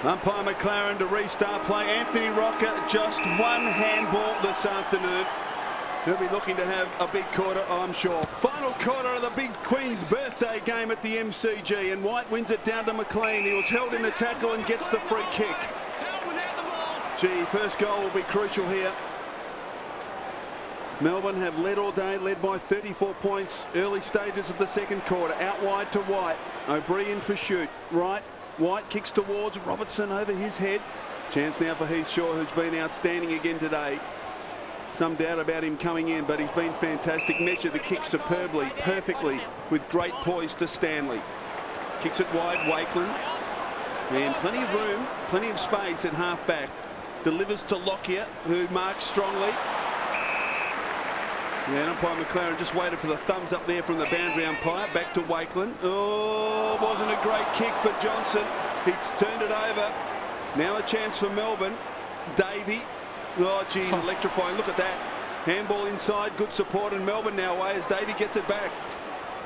Umpire McLaren to restart play. Anthony Rocker, just one handball this afternoon. He'll be looking to have a big quarter, I'm sure. Final quarter of the big Queen's birthday game at the MCG, and White wins it down to McLean. He was held in the tackle and gets the free kick. Gee, first goal will be crucial here. Melbourne have led all day, led by 34 points. Early stages of the second quarter. Out wide to White. O'Brien in pursuit. Right. White kicks towards Robertson over his head. Chance now for Heath Shaw, who's been outstanding again today. Some doubt about him coming in, but he's been fantastic. Measured the kick superbly, perfectly, with great poise to Stanley. Kicks it wide, Wakeland. And plenty of room, plenty of space at half-back. Delivers to Lockyer, who marks strongly. Yeah, umpire McLaren just waited for the thumbs up there from the boundary umpire. Back to Wakeland. Oh, wasn't a great kick for Johnson. He's turned it over. Now a chance for Melbourne. Davey. Oh, gee, electrifying. Look at that. Handball inside. Good support. And Melbourne now away as Davey gets it back.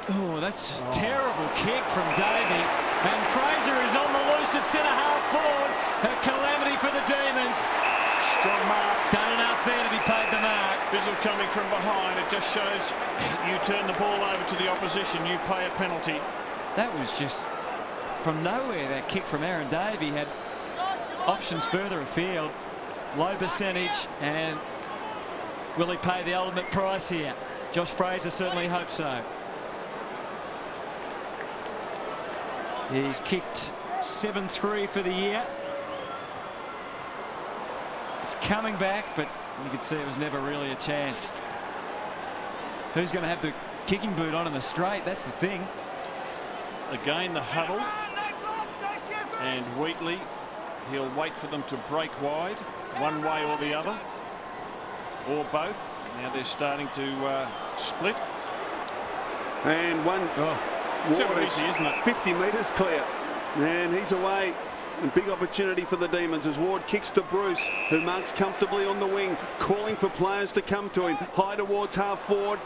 Oh, that's a terrible kick from Davey. And Fraser is on the loose at centre-half forward. A calamity for the Demons. Strong mark. Done enough there to be paid the mark. Bizzle coming from behind. It just shows you turn the ball over to the opposition, you pay a penalty. That was just from nowhere. That kick from Aaron Davey had options further afield. Low percentage, and will he pay the ultimate price here? Josh Fraser certainly hopes so. He's kicked 7-3 for the year. It's coming back, but you could see it was never really a chance. Who's going to have the kicking boot on in the straight? That's the thing. Again, the huddle. And Wheatley, he'll wait for them to break wide, one way or the other, or both. Now they're starting to split. And one. Too easy, isn't it? 50 metres clear. And he's away. And big opportunity for the Demons as Ward kicks to Bruce, who marks comfortably on the wing, calling for players to come to him. High towards half forward.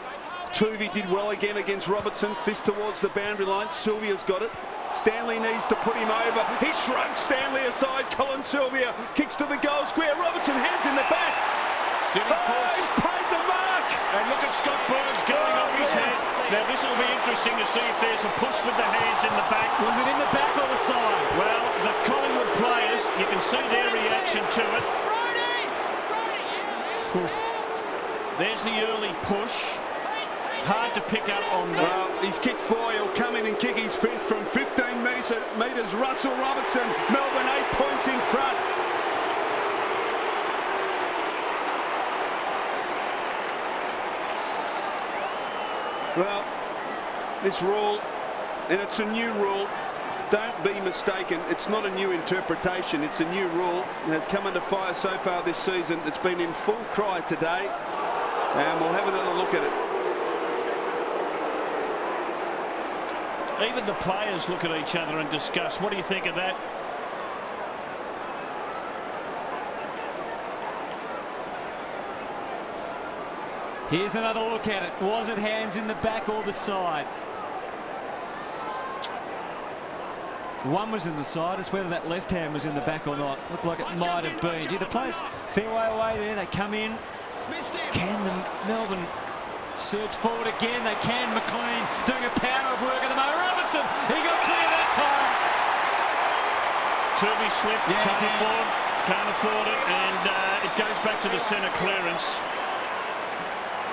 Tuvey did well again against Robertson. Fist towards the boundary line. Sylvia's got it. Stanley needs to put him over. He shrugs Stanley aside. Colin Sylvia kicks to the goal square. Robertson hands in the back. He's paid the mark. And look at Scott Burns going off his head. Now this will be interesting to see if there's a push with the hands in the back. Was it in the back or the side? Well, the Collingwood players, you can see their reaction to it. There's the early push. Hard to pick up on that. Well, he's kicked 4. He'll come in and kick his 5th from 15 metres. Russell Robertson, Melbourne 8 points in front. Well, this rule, and it's a new rule, don't be mistaken, it's not a new interpretation, it's a new rule. It has come under fire so far this season. It's been in full cry today, and we'll have another look at it. Even the players look at each other and discuss. What do you think of that? Here's another look at it. Was it hands in the back or the side? One was in the side. It's whether that left hand was in the back or not. Looked like it might have been. Gee, the players fair way away there. They come in. Can the Melbourne surge forward again? They can. McLean doing a power of work at the moment. Robertson, he got clear that time. Tuvey slipped, Yeah, can't afford it, and it goes back to the centre clearance.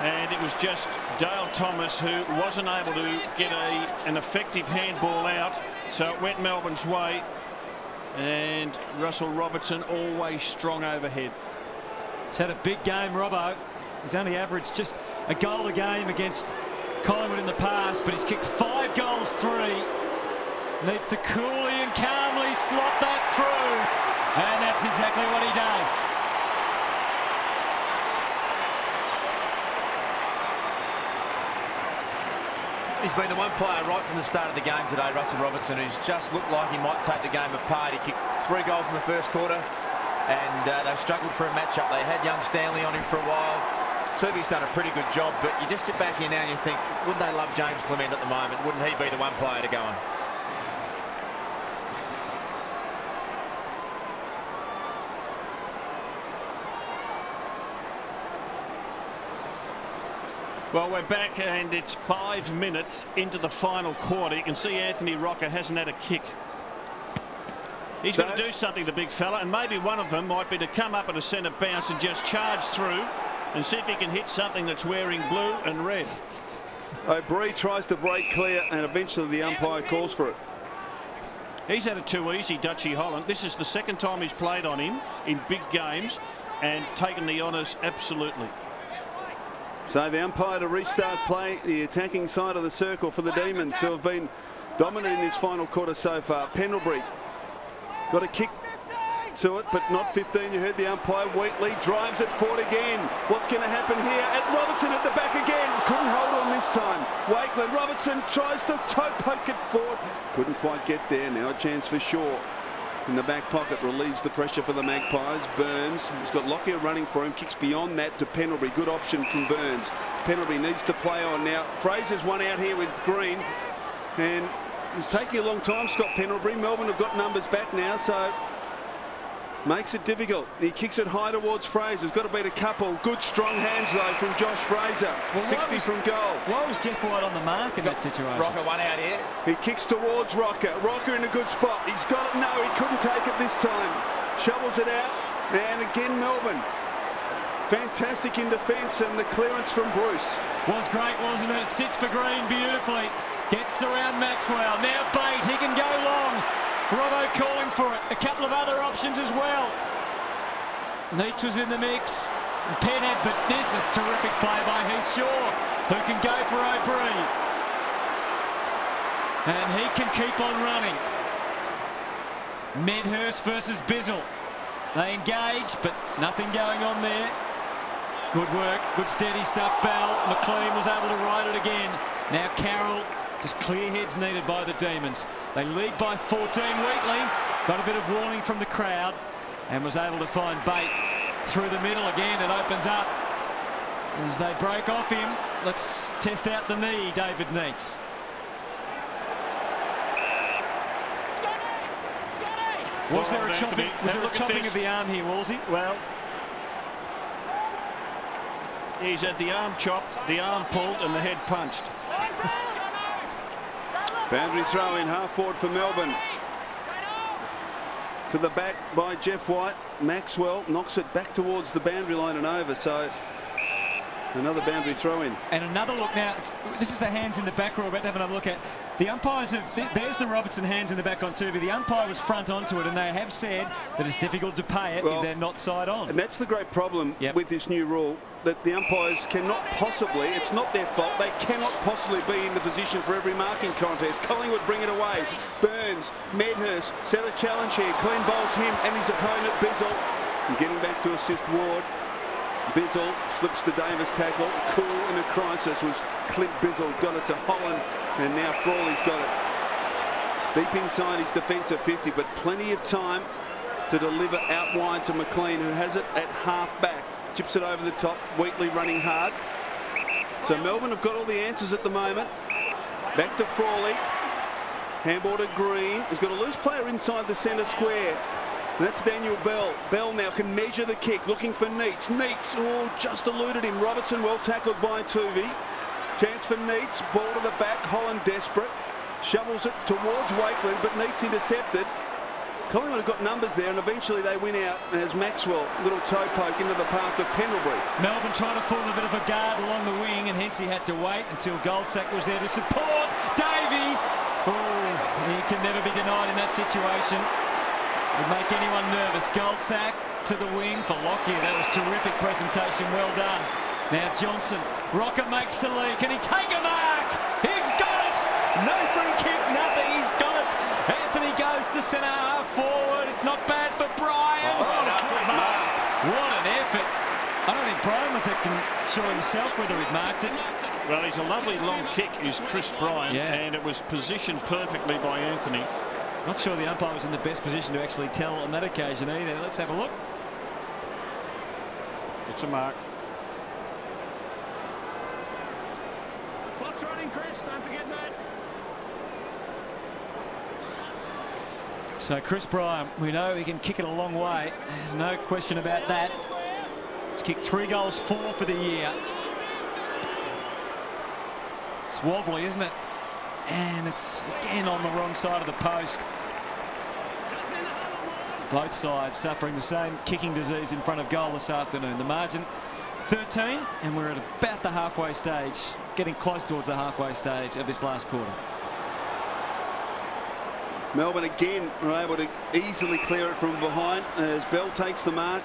And it was just Dale Thomas who wasn't able to get an effective handball out, so it went Melbourne's way. And Russell Robertson always strong overhead. He's had a big game, Robbo. He's only averaged just a goal a game against Collingwood in the past, but he's kicked 5 goals, 3. Needs to coolly and calmly slot that through, and that's exactly what he does. He's been the one player right from the start of the game today, Russell Robertson, who's just looked like he might take the game apart. He kicked 3 goals in the first quarter, and they've struggled for a matchup. They had young Stanley on him for a while. Tuvey's done a pretty good job, but you just sit back here now and you think, wouldn't they love James Clement at the moment? Wouldn't he be the one player to go on? Well, we're back and it's 5 minutes into the final quarter. You can see Anthony Rocker hasn't had a kick. He's got to do something, the big fella, and maybe one of them might be to come up at a centre bounce and just charge through and see if he can hit something that's wearing blue and red. O'Brien tries to break clear and eventually the umpire calls for it. He's had it too easy, Dutchy Holland. This is the second time he's played on him in big games and taken the honours absolutely. So the umpire to restart play, the attacking side of the circle for the Demons, who have been dominant in this final quarter so far. Pendlebury got a kick to it, but not 15. You heard the umpire. Wheatley drives it forward again. What's going to happen here? At Robertson at the back again. Couldn't hold on this time. Wakeland. Robertson tries to toe poke it forward. Couldn't quite get there. Now a chance for Shaw. In the back pocket, relieves the pressure for the Magpies. Burns, he's got Lockyer running for him, kicks beyond that to Pendlebury. Good option from Burns. Pendlebury needs to play on now. Fraser's one out here with Green, and it's taking a long time, Scott Pendlebury. Melbourne have got numbers back now, so makes it difficult. He kicks it high towards Fraser. He's got to beat a couple. Good strong hands though from Josh Fraser. Well, 60 from goal. Why was Jeff White on the mark in that situation? Rocker one out here. He kicks towards Rocker. Rocker in a good spot. He's got it. No, he couldn't take it this time. Shovels it out. And again Melbourne. Fantastic in defence, and the clearance from Bruce. Was great, wasn't it? Sits for Green beautifully. Gets around Maxwell. Now Bate. He can go long. Robbo calling for it. A couple of other options as well. Neitz was in the mix. Penhead, but this is terrific play by Heath Shaw, who can go for O'Brien. And he can keep on running. Medhurst versus Bizzle. They engage, but nothing going on there. Good work, good steady stuff, Bell. McLean was able to ride it again. Now Carroll. Just clear heads needed by the Demons. They lead by 14. Wheatley got a bit of warning from the crowd and was able to find Bate through the middle again. It opens up as they break off him. Let's test out the knee, David Neitz. Was there a chopping? Was there a chopping of the arm here, Wolsey? Well, he's had the arm chopped, the arm pulled, and the head punched. Boundary throw in, half forward for Melbourne. To the back by Jeff White. Maxwell knocks it back towards the boundary line and over. So another boundary throw in. And another look now. This is the hands in the back we're about to have another look at. The umpires have. There's the Robertson hands in the back on TV. The umpire was front onto it, and they have said that it's difficult to pay it if they're not side on. And that's the great problem with this new rule, that the umpires cannot possibly, it's not their fault, they cannot possibly be in the position for every marking contest. Collingwood bring it away. Burns, Medhurst set a challenge here. Clean bowls him and his opponent Bizzle. And getting back to assist Ward. Bizzle slips the Davis tackle. Cool in a crisis was Clint Bizzle. Got it to Holland, and now Frawley's got it. Deep inside his defensive 50, but plenty of time to deliver out wide to McLean, who has it at half back. Chips it over the top. Wheatley running hard. So Melbourne have got all the answers at the moment. Back to Frawley. Handball to Green. He's got a loose player inside the centre square. And that's Daniel Bell. Bell now can measure the kick, looking for Neitz. Neitz, oh, just eluded him. Robertson well tackled by Tuvey. Chance for Neitz. Ball to the back. Holland desperate. Shovels it towards Wakeland, but Neitz intercepted. Collingwood have got numbers there, and eventually they win out as Maxwell, little toe poke into the path of Pendlebury. Melbourne trying to form a bit of a guard along the wing, and hence he had to wait until Goldsack was there to support. Davey, oh, he can never be denied in that situation. Would make anyone nervous. Goldsack to the wing for Lockyer. That was terrific presentation, well done. Now Johnson, Rocker makes the lead. Can he take a mark? He's got it! No free kick, nothing, he's got it. Anthony goes to centre half forward. It's not bad for Brian. What an effort. I don't think Brian was sure himself whether he'd marked it. Well, he's a lovely long kick, is Chris Bryan, and it was positioned perfectly by Anthony. Not sure the umpire was in the best position to actually tell on that occasion either. Let's have a look. It's a mark. Clock's running, Chris. Don't forget that. So Chris Bryan, we know he can kick it a long way. There's no question about that. He's kicked 3 goals, 4 for the year. It's wobbly, isn't it? And it's again on the wrong side of the post. Both sides suffering the same kicking disease in front of goal this afternoon. The margin 13, and we're at about the halfway stage, getting close towards the halfway stage of this last quarter. Melbourne again are able to easily clear it from behind as Bell takes the mark.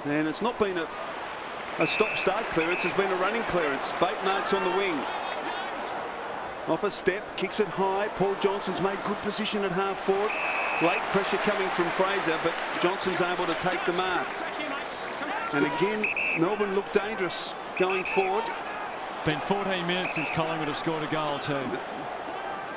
And it's not been a stop-start clearance, it's been a running clearance. Bate marks on the wing. Off a step, kicks it high. Paul Johnson's made good position at half forward. Late pressure coming from Fraser, but Johnson's able to take the mark. And again, Melbourne look dangerous going forward. Been 14 minutes since Collingwood have scored a goal too.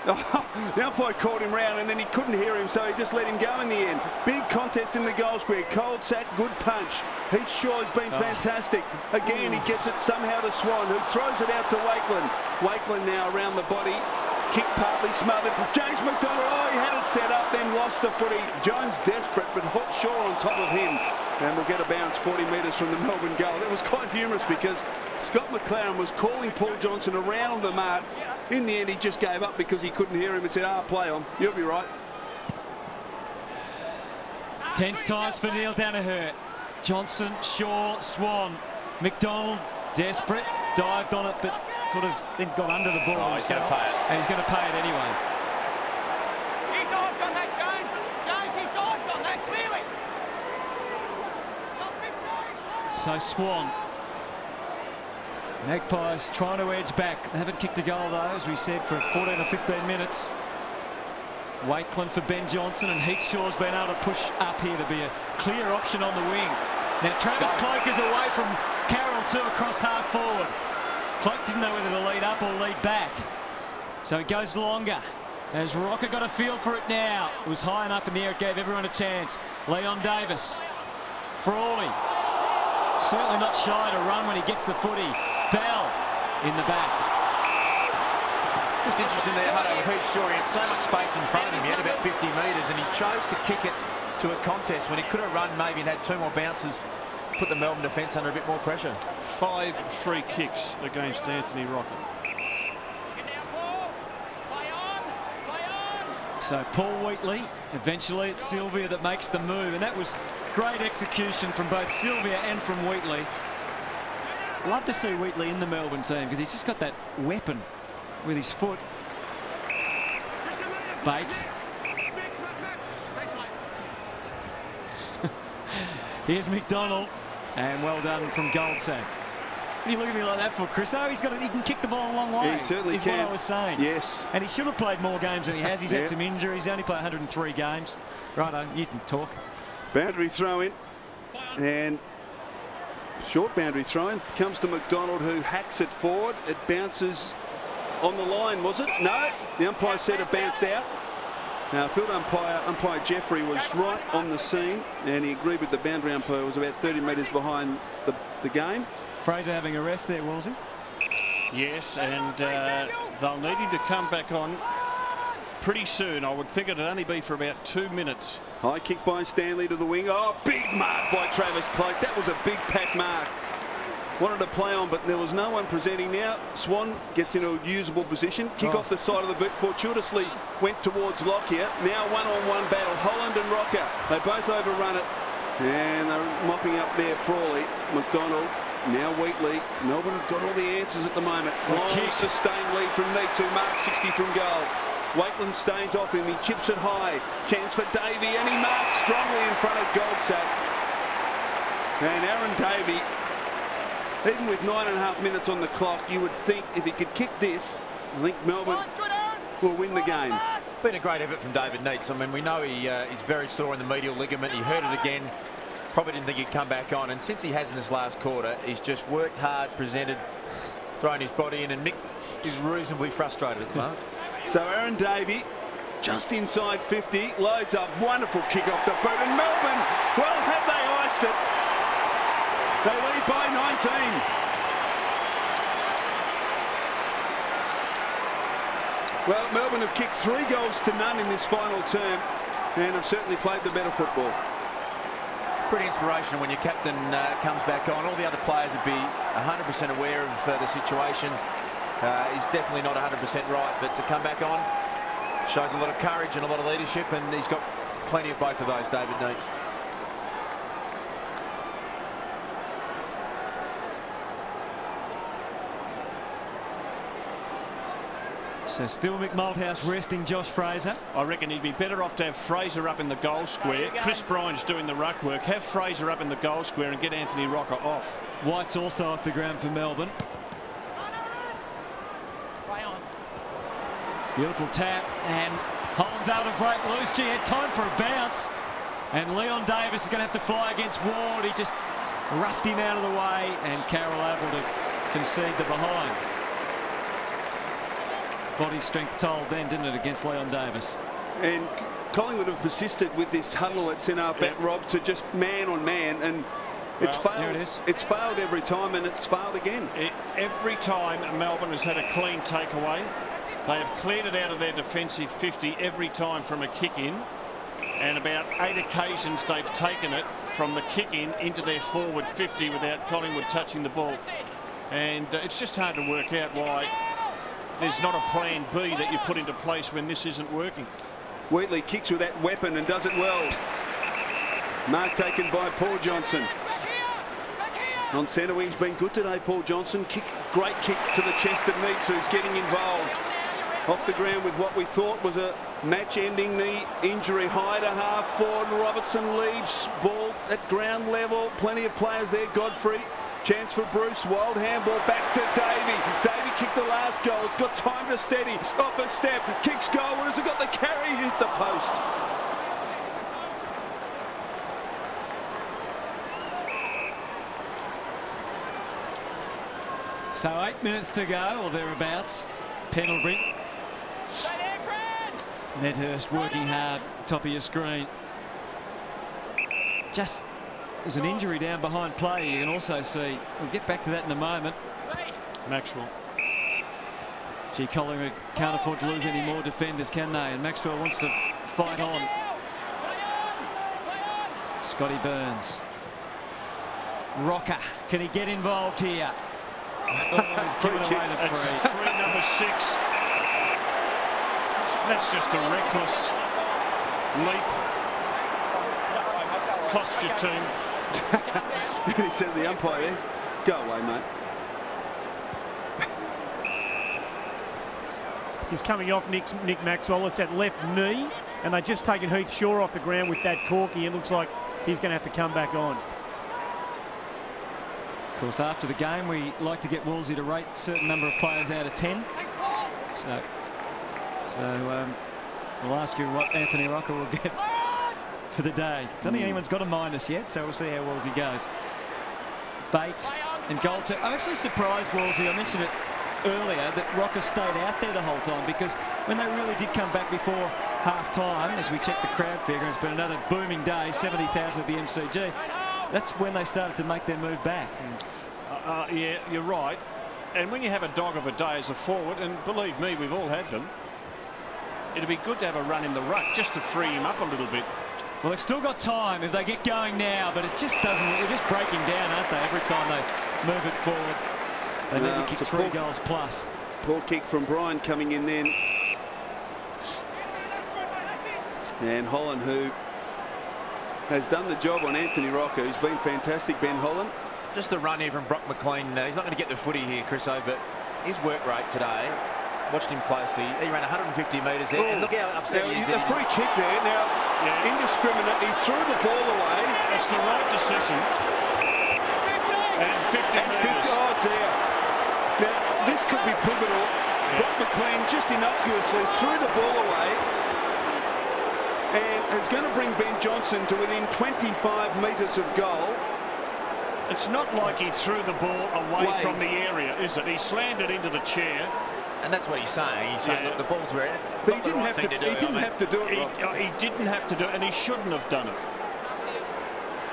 The umpire called him round and then he couldn't hear him, so he just let him go in the end. Big contest in the goal square. Cold sack, good punch. Heath Shaw's been fantastic. Again, he gets it somehow to Swan, who throws it out to Wakeland. Wakeland now around the body. Kick partly smothered. James McDonald, oh, he had it set up, then lost the footy. Jones desperate, but Shaw on top of him. And we'll get a bounce 40 metres from the Melbourne goal. It was quite humorous because Scott McLaren was calling Paul Johnson around the mark. In the end, he just gave up because he couldn't hear him and said, play on. You'll be right. Tense times for Neil Danaher. Johnson, Shaw, Swan. McDonald, desperate, dived on it, but sort of then got under the ball himself. And he's going to pay it anyway. He dived on that, Jones. Jones, he dived on that, clearly. So Swan. Magpies trying to edge back. They haven't kicked a goal though, as we said, for 14 or 15 minutes. Wakeland for Ben Johnson, and Heath Shaw's been able to push up here to be a clear option on the wing. Now Travis Cloak is away from Carroll too, across half forward. Cloak didn't know whether to lead up or lead back, so he goes longer. As Rocker got a feel for it now. It was high enough in the air, it gave everyone a chance. Leon Davis, Frawley, certainly not shy to run when he gets the footy. Bell in the back. It's just interesting there, Hutto, with Heath Shaw. He had so much space in front of him. He had about 50 metres, and he chose to kick it to a contest when he could have run maybe and had 2 more bounces, put the Melbourne defence under a bit more pressure. 5 free kicks against Anthony Rocker. So Paul Wheatley, eventually it's Sylvia that makes the move, and that was great execution from both Sylvia and from Wheatley. Love to see Wheatley in the Melbourne team because he's just got that weapon with his foot. Bate. Here's McDonald, and well done from Goldsack. What are you looking at me like that for, Chris? Oh, he can kick the ball a long way. He certainly is can. What I was saying. Yes. And he should have played more games than he has. He's had some injuries. He only played 103 games. Righto, you can talk. Boundary throw in, and short boundary throw in comes to McDonald, who hacks it forward. It bounces on the line, was it? No, the umpire said it bounced out. Now, field umpire Jeffrey was right on the scene, and he agreed with the boundary umpire. It was about 30 metres behind the game. Fraser having a rest there, Woolsey. Yes, and they'll need him to come back on pretty soon. I would think it'd only be for about 2 minutes. High kick by Stanley to the wing. Oh, big mark by Travis Cloak. That was a big pack mark. Wanted to play on, but there was no one presenting now. Swan gets into a usable position. Kick off the side of the boot. Fortuitously went towards Lockyer. Now one-on-one battle. Holland and Rocker. They both overrun it. And they're mopping up there. Frawley, McDonald, now Wheatley. Melbourne have got all the answers at the moment. Long sustained lead from Neitz, who marks 60 from goal. Wakeland stays off him. He chips it high. Chance for Davey, and he marks strongly in front of Goldsack. And Aaron Davey, even with 9.5 minutes on the clock, you would think if he could kick this, I think Melbourne will win the game. Been a great effort from David Neitz. I mean, we know he's very sore in the medial ligament. He hurt it again. Probably didn't think he'd come back on. And since he has in this last quarter, he's just worked hard, presented, thrown his body in, and Mick is reasonably frustrated at the moment. So Aaron Davey, just inside 50, loads up. Wonderful kick off the boot. And Melbourne, well, have they iced it? They lead by 19. Well, Melbourne have kicked 3 goals to none in this final term and have certainly played the better football. Pretty inspirational when your captain comes back on. All the other players would be 100% aware of the situation. He's definitely not 100% right, but to come back on shows a lot of courage and a lot of leadership, and he's got plenty of both of those, David needs. So still Mick Malthouse resting Josh Fraser. I reckon he'd be better off to have Fraser up in the goal square. Chris Bryant's doing the ruck work. Have Fraser up in the goal square and get Anthony Rocker off. White's also off the ground for Melbourne. Beautiful tap, and Holland's able to break loose. Gee, had time for a bounce. And Leon Davis is going to have to fly against Ward. He just roughed him out of the way, and Carroll able to concede the behind. Body strength told then, didn't it, against Leon Davis? And Collingwood have persisted with this huddle that's in up at Rob to just man on man, and it's failed. There it is. It's failed every time, and it's failed again. Every time Melbourne has had a clean takeaway, they have cleared it out of their defensive 50 every time from a kick-in, and about 8 occasions they've taken it from the kick-in into their forward 50 without Collingwood touching the ball. And it's just hard to work out why there's not a plan B that you put into place when this isn't working. Wheatley kicks with that weapon and does it well. Mark taken by Paul Johnson. On centre wing's been good today, Paul Johnson. Great kick to the chest of Meets, who's getting involved. Off the ground with what we thought was a match-ending knee injury. High to half forward. Robertson leaves. Ball at ground level. Plenty of players there. Godfrey. Chance for Bruce. Wild handball back to Davey. Davey kicked the last goal. It's got time to steady. Off a step. Kicks goal. And has it got the carry? Hit the post. So 8 minutes to go, or thereabouts. Pendlebury. Medhurst working hard, top of your screen. Just there's an injury down behind play. You can also see, we'll get back to that in a moment. Maxwell. Gee, Collingwood can't afford to lose any more defenders, can they? And Maxwell wants to fight on. Scotty Burns. Rocker, can he get involved here? Oh, he's given away the free. It's free number 6. That's just a reckless leap. Cost your team. He said the umpire there, go away, mate. He's coming off Nick Maxwell. It's at left knee, and they've just taken Heath Shaw off the ground with that corky. It looks like he's going to have to come back on. Of course, after the game, we like to get Woolsey to rate a certain number of players out of 10. So we'll ask you what Anthony Rocker will get for the day. Don't think anyone's got a minus yet, so we'll see how Woolsey goes. Bate and Golter. I'm actually surprised, Woolsey, I mentioned it earlier, that Rocker stayed out there the whole time, because when they really did come back before half-time, as we check the crowd figure, it's been another booming day, 70,000 at the MCG. That's when they started to make their move back. Yeah, you're right. And when you have a dog of a day as a forward, and believe me, we've all had them, it'd be good to have a run in the ruck just to free him up a little bit. Well, they've still got time if they get going now, but it just doesn't. They're just breaking down, aren't they? Every time they move it forward, they need to kick 3 goals plus. Poor kick from Brian coming in then. And Holland, who has done the job on Anthony Rocker, who's been fantastic, Ben Holland. Just the run here from Brock McLean. He's not going to get the footy here, Chriso, but his work rate today, watched him closely. He ran 150 metres there. And look how upset he is. The free kick there. Now, indiscriminate. He threw the ball away. It's the right decision. And 50 metres. Oh, dear. Now, this could be pivotal. Brock McLean just innocuously threw the ball away and is going to bring Ben Johnson to within 25 metres of goal. It's not like he threw the ball away from the area, is it? He slammed it into the chair. And that's what he's saying. He's saying, look, the ball's where it. But he didn't have to do it. He didn't have to do it, Rob. He didn't have to do it, and he shouldn't have done it.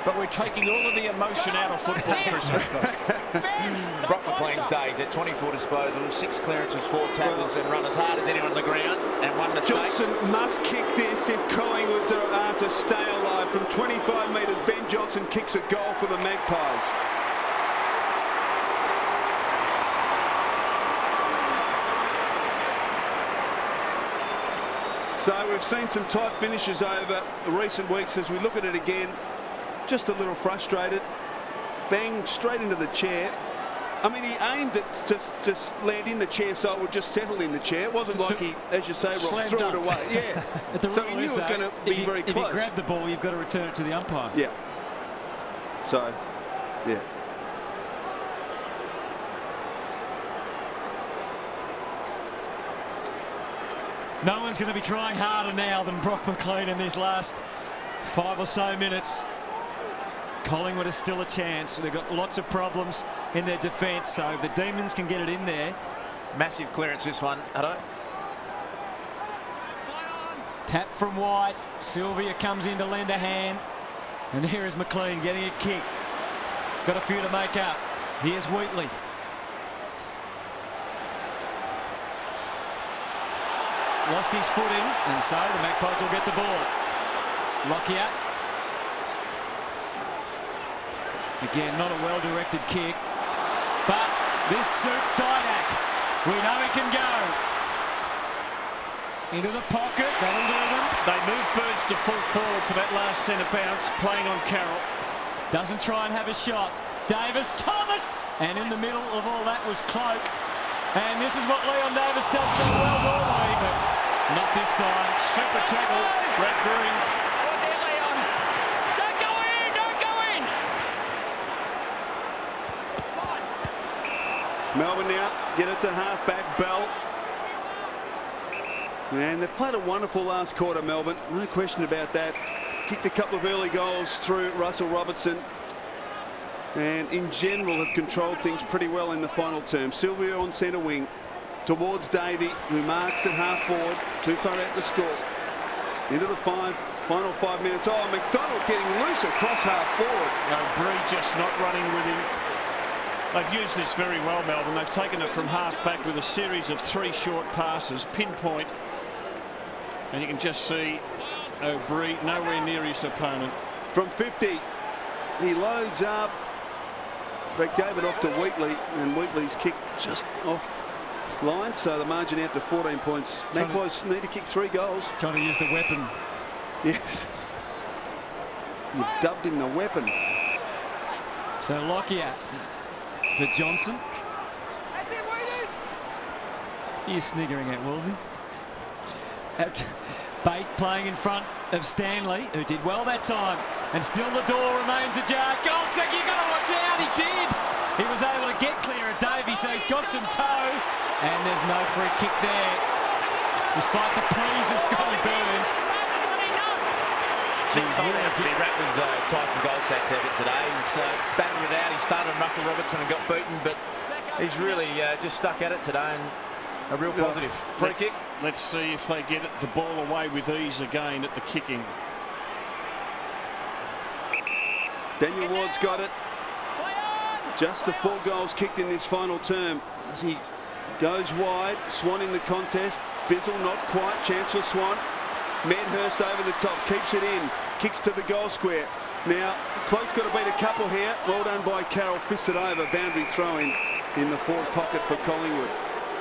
But we're taking all of the emotion out of football, Chris. Brock McLean's days at 24 disposals, 6 clearances, 4 tackles, and run as hard as anyone on the ground, and 1 mistake. Johnson must kick this if Collingwood are to stay alive. From 25 metres, Ben Johnson kicks a goal for the Magpies. So we've seen some tight finishes over recent weeks. As we look at it again, just a little frustrated. Bang, straight into the chair. I mean, he aimed it to just land in the chair so it would just settle in the chair. It wasn't like he, as you say, Rob, threw it away. Yeah. So he knew it was going to be very close. If you grab the ball, you've got to return it to the umpire. Yeah. So, yeah. No one's going to be trying harder now than Brock McLean in these last 5 or so minutes. Collingwood has still a chance. They've got lots of problems in their defence, so if the Demons can get it in there. Massive clearance this one, Hutto. Tap from White. Sylvia comes in to lend a hand. And here is McLean getting a kick. Got a few to make up. Here's Wheatley. Lost his footing, and so the Magpies will get the ball. Lockyer. Again, not a well-directed kick, but this suits Didak. We know he can go. Into the pocket, that'll do them. They move Birds to full forward for that last centre bounce, playing on Carroll. Doesn't try and have a shot. Davis, Thomas, and in the middle of all that was Cloak. And this is what Leon Davis does so well normally, but not this time. Super tackle, Brad Green. Don't go in! Don't go in! Melbourne now get it to half-back Bell. And they've played a wonderful last quarter, Melbourne. No question about that. Kicked a couple of early goals through Russell Robertson. And in general have controlled things pretty well in the final term. Sylvia on centre wing towards Davey, who marks at half forward. Too far out to score. Into the final 5 minutes. Oh, McDonald getting loose across half forward. No, Bree just not running with him. They've used this very well, Melbourne. They've taken it from half back with a series of 3 short passes, pinpoint. And you can just see O'Brien nowhere near his opponent. From 50, he loads up. In fact, gave it off to Wheatley, and Wheatley's kick just off line, so the margin out to 14 points. Magpies need to kick 3 goals. Trying to use the weapon. Yes. You dubbed him the weapon. So Lockyer for Johnson. He's sniggering at Woolsey. Bate playing in front of Stanley, who did well that time, and still the door remains ajar. Goldsack, you got to watch out. He did. He was able to get clear of Davey, so he's got some toe, and there's no free kick there, despite the pleas of Scotty Burns. He's really has to be wrapped with Tyson Goldsack's effort today. He's battled it out. He started on Russell Robertson and got beaten, but he's really just stuck at it today, and a real positive free kick. Let's see if they get the ball away with ease again at the kicking. Daniel Ward's got it. Just the 4 goals kicked in this final term. As he goes wide, Swan in the contest. Bizzle not quite. Chance for Swan. Medhurst over the top, keeps it in. Kicks to the goal square. Now, Cloak's got to beat a couple here. Well done by Carroll. Fists it over. Boundary throw in the forward pocket for Collingwood.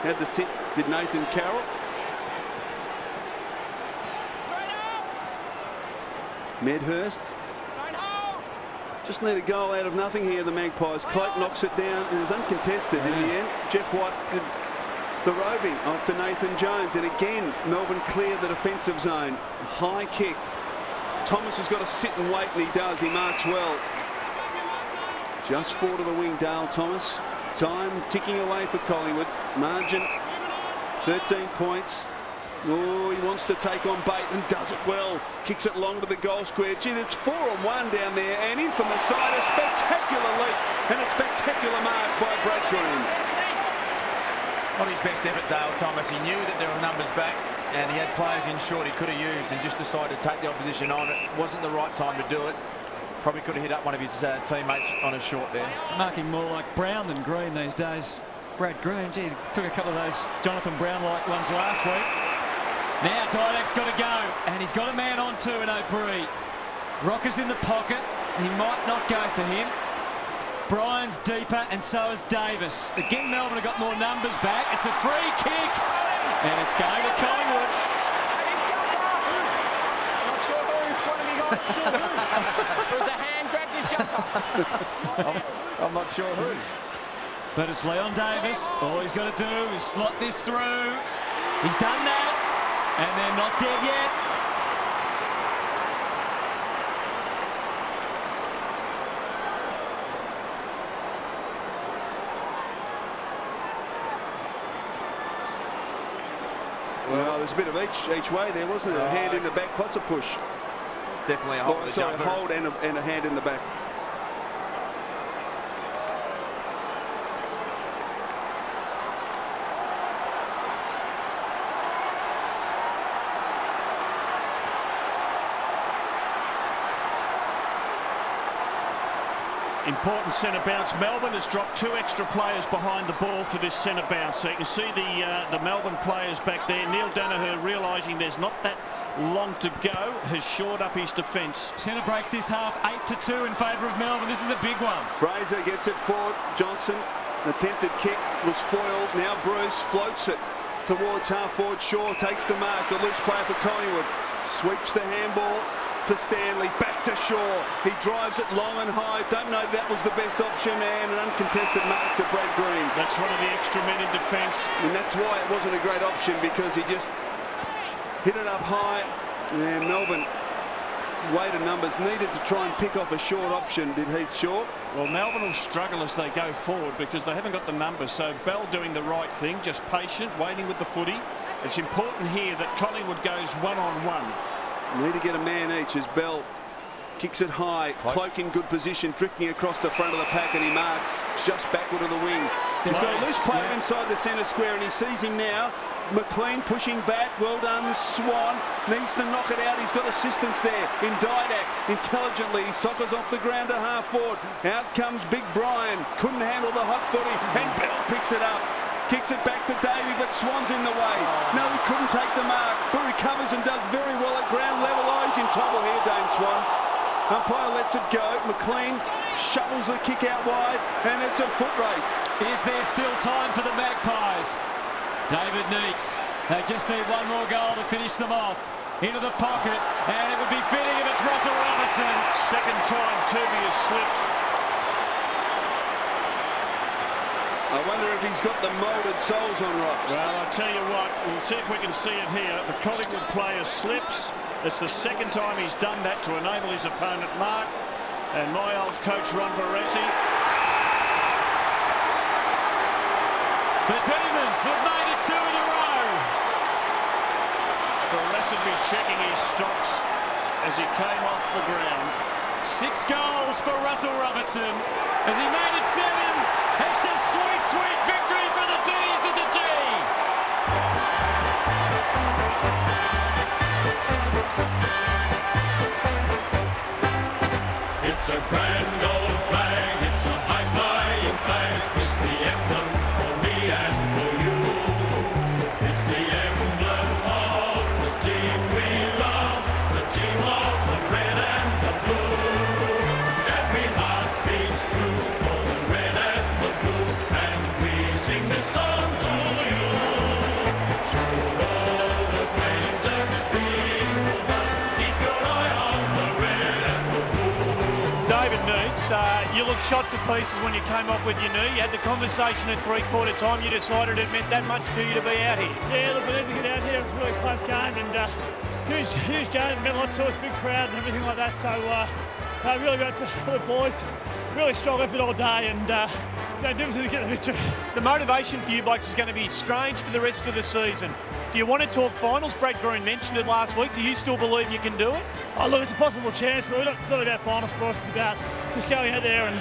Had the sit, did Nathan Carroll. Medhurst. Just need a goal out of nothing here, the Magpies. Cloak knocks it down. It was uncontested in the end. Jeff White did the roving after Nathan Jones. And again, Melbourne clear the defensive zone. High kick. Thomas has got to sit and wait, and he does. He marks well. Just 4 to the wing, Dale Thomas. Time ticking away for Collingwood. Margin 13 points. Oh, he wants to take on Bate and does it well. Kicks it long to the goal square. Gee, it's 4-on-1 down there, and in from the side. A spectacular leap and a spectacular mark by Brad Green. Not his best effort, Dale Thomas. He knew that there were numbers back, and he had players in short he could have used, and just decided to take the opposition on. It wasn't the right time to do it. Probably could have hit up one of his teammates on a short there. Marking more like Brown than Green these days. Brad Green, gee, took a couple of those Jonathan Brown-like ones last week. Now Didak's got to go, and he's got a man on 2 in O'Brien. Rocker's in the pocket. He might not go for him. Brian's deeper, and so is Davis. Again, Melbourne have got more numbers back. It's a free kick, and it's going to Collingwood. was a hand grabbed his jumper. I'm not sure who. But it's Leon Davis. All he's got to do is slot this through. He's done that. And they're not dead yet. Well, there's a bit of each way there, wasn't there? A hand in the back plus a push. Definitely a hold in the Sorry, jumper. hold and a hand in the back. Important centre bounce. Melbourne has dropped 2 extra players behind the ball for this centre bounce. So you can see the Melbourne players back there. Neil Danaher, realising there's not that long to go, has shored up his defence. Centre breaks this half 8-2 in favour of Melbourne. This is a big one. Fraser gets it forward. Johnson, attempted kick was foiled. Now Bruce floats it towards half forward. Shaw takes the mark. The loose player for Collingwood sweeps the handball to Stanley, back to Shaw. He drives it long and high. Don't know if that was the best option, and an uncontested mark to Brad Green. That's one of the extra men in defence. And that's why it wasn't a great option, because he just hit it up high. And Melbourne, weight of numbers, needed to try and pick off a short option, did Heath Shaw. Well, Melbourne will struggle as they go forward because they haven't got the numbers. So Bell doing the right thing, just patient, waiting with the footy. It's important here that Collingwood goes one-on-one. Need to get a man each as Bell kicks it high. Cloak in good position, drifting across the front of the pack, and he marks just backward of the wing. He's got a loose player inside the centre square, and he sees him now. McLean pushing back. Well done, Swan. Needs to knock it out. He's got assistance there in Didak. Intelligently, he soccers off the ground to half forward. Out comes Big Brian. Couldn't handle the hot footy, and Bell picks it up. Kicks it back to Davey, but Swan's in the way. No, he couldn't take the mark, but recovers and does very well at ground level. Oh, he's in trouble here, Dane Swan. Umpire lets it go. McLean shovels the kick out wide, and it's a foot race. Is there still time for the Magpies? David Neitz. They just need one more goal to finish them off. Into the pocket, and it would be fitting if it's Russell Robertson. Second time Turvey has slipped. I wonder if he's got the moulded soles on right. Well, I'll tell you what, we'll see if we can see it here. The Collingwood player slips. It's the second time he's done that to enable his opponent mark. And my old coach, Ron Barassi. The Demons have made it 2 in a row. Barassi will be checking his stops as he came off the ground. 6 goals for Russell Robertson as he made it 7. It's a sweet, sweet victory for the D's of the G. It's a grand old flag, it's a high-flying flag, it's the emblem for me and for you. It's the emblem of the team we love, the team of the red and the blue. Every heart beats true for the red and the blue, and we sing this song to you. Should all acquaintance be over, keep your eye on the red and the blue. David Neitz, you looked shot to pieces when you came off with your knee. You had the conversation at three-quarter time. You decided it meant that much to you to be out here. Yeah, look, we need to get out here. It was a really close game, and huge game. It meant a lot to us, big crowd and everything like that. So really great for the boys. Really strong effort all day, and difference to get the victory. The motivation for you blokes is going to be strange for the rest of the season. Do you want to talk finals? Brad Green mentioned it last week. Do you still believe you can do it? Oh, look, it's a possible chance, but it's not about finals for us. It's about just going out there and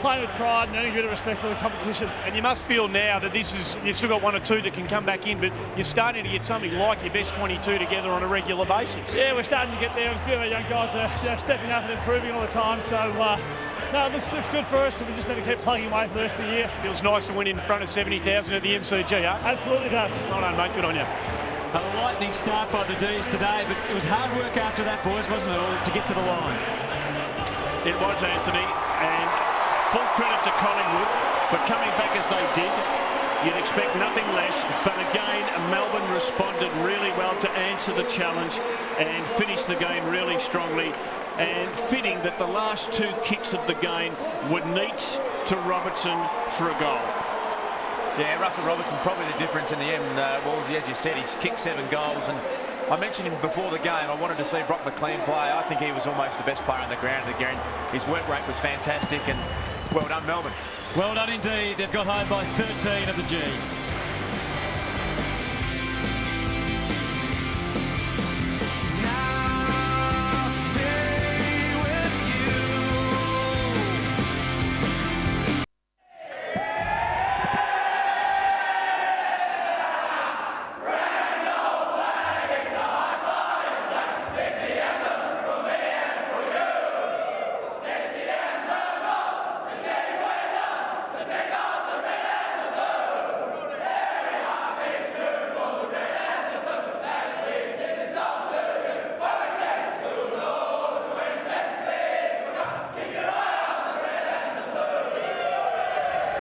playing with pride and earning a bit of respect for the competition. And you must feel now that you've still got 1 or 2 that can come back in, but you're starting to get something like your best 22 together on a regular basis. Yeah, we're starting to get there, and a few of our young guys are stepping up and improving all the time. So, no, it looks good for us, and we just need to keep plugging away for the rest of the year. Feels nice to win in front of 70,000 at the MCG, huh? Absolutely does. Well done, mate. Good on you. A lightning start by the D's today, but it was hard work after that, boys, wasn't it, to get to the line? It was, Anthony, and full credit to Collingwood for coming back as they did. You'd expect nothing less, but again, Melbourne responded really well to answer the challenge and finish the game really strongly. and fitting that the last 2 kicks of the game were neat to Robertson for a goal. Yeah, Russell Robertson probably the difference in the end. Wallsy, as you said, he's kicked 7 goals, and I mentioned him before the game. I wanted to see Brock McLean play. I think he was almost the best player on the ground again. His work rate was fantastic, and well done, Melbourne. Well done indeed. They've got home by 13 of the G.